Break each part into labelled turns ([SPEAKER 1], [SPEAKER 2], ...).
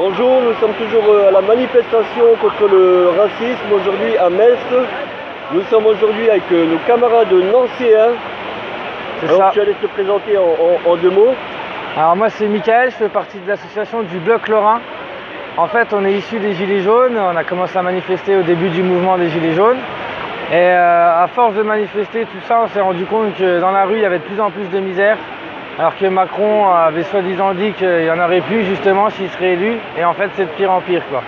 [SPEAKER 1] Bonjour, nous sommes toujours à la manifestation contre le racisme aujourd'hui à Metz. Nous sommes aujourd'hui avec nos camarades nancéens. Alors tu allais te présenter en deux mots.
[SPEAKER 2] Alors moi c'est Mickaël, je fais partie de l'association du Bloc Lorrain. En fait on est issu des Gilets jaunes, on a commencé à manifester au début du mouvement des Gilets jaunes. Et à force de manifester tout ça, on s'est rendu compte que dans la rue il y avait de plus en plus de misère. Alors que Macron avait soi-disant dit qu'il n'y en aurait plus justement s'il serait élu. Et en fait c'est de pire en pire quoi.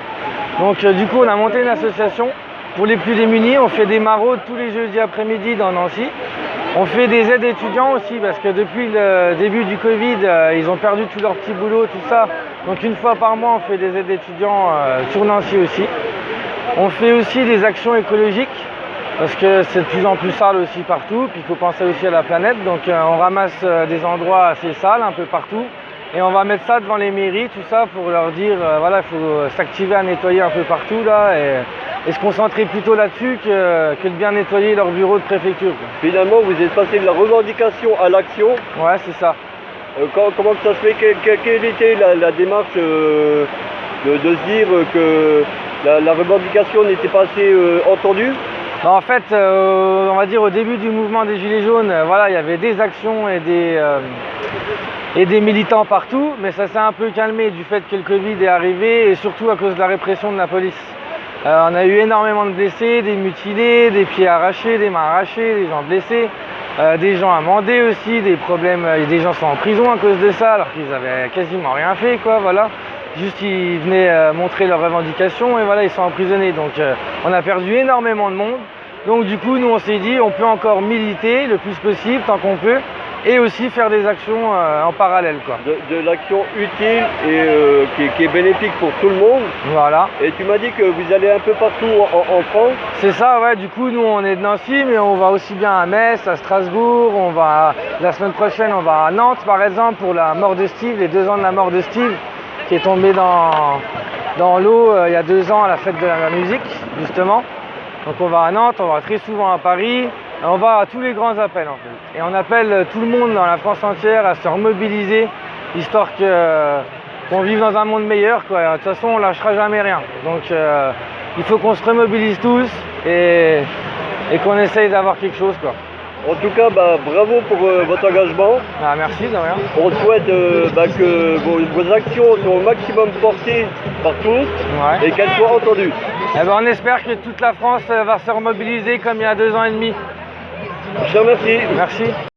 [SPEAKER 2] Donc du coup on a monté une association pour les plus démunis. On fait des maraudes tous les jeudis après-midi dans Nancy. On fait des aides étudiants aussi parce que depuis le début du Covid, ils ont perdu tout leur petit boulot, tout ça. Donc une fois par mois, on fait des aides étudiants sur Nancy aussi. On fait aussi des actions écologiques parce que c'est de plus en plus sale aussi partout. Puis il faut penser aussi à la planète. Donc on ramasse des endroits assez sales un peu partout. Et on va mettre ça devant les mairies, tout ça, pour leur dire, voilà, il faut s'activer à nettoyer un peu partout là et se concentrer plutôt là-dessus que de bien nettoyer leur bureau de préfecture, quoi.
[SPEAKER 1] Finalement, vous êtes passé de la revendication à l'action.
[SPEAKER 2] Ouais, c'est ça.
[SPEAKER 1] Comment que ça se fait? Quelle était la démarche de se dire que la revendication n'était pas assez entendue?
[SPEAKER 2] En fait, on va dire au début du mouvement des Gilets jaunes, voilà, il y avait des actions et des militants partout, mais ça s'est un peu calmé du fait que le Covid est arrivé et surtout à cause de la répression de la police. On a eu énormément de blessés, des mutilés, des pieds arrachés, des mains arrachées, des gens blessés, des gens amendés aussi, des problèmes, des gens sont en prison à cause de ça alors qu'ils avaient quasiment rien fait, quoi, voilà. Juste ils venaient montrer leurs revendications et voilà, ils sont emprisonnés. Donc on a perdu énormément de monde. Donc du coup nous on s'est dit on peut encore militer le plus possible tant qu'on peut et aussi faire des actions en parallèle, quoi.
[SPEAKER 1] De l'action utile et qui est bénéfique pour tout le monde.
[SPEAKER 2] Voilà.
[SPEAKER 1] Et tu m'as dit que vous allez un peu partout en France.
[SPEAKER 2] C'est ça, ouais. Du coup nous on est de Nancy mais on va aussi bien à Metz, à Strasbourg, la semaine prochaine on va à Nantes par exemple pour la mort de Steve, les 2 ans de la mort de Steve qui est tombé dans l'eau il y a 2 ans à la fête de la musique justement. Donc on va à Nantes, on va très souvent à Paris, on va à tous les grands appels en fait. Et on appelle tout le monde dans la France entière à se remobiliser, histoire qu'on vive dans un monde meilleur, quoi. De toute façon on lâchera jamais rien. Donc il faut qu'on se remobilise tous et qu'on essaye d'avoir quelque chose, quoi.
[SPEAKER 1] En tout cas, bravo pour votre engagement.
[SPEAKER 2] Ah, merci, de rien.
[SPEAKER 1] On souhaite que vos actions soient au maximum portées par tous, ouais, et qu'elles soient entendues.
[SPEAKER 2] Eh ben, on espère que toute la France va se remobiliser comme il y a 2 ans et demi.
[SPEAKER 1] Je te remercie.
[SPEAKER 2] Merci.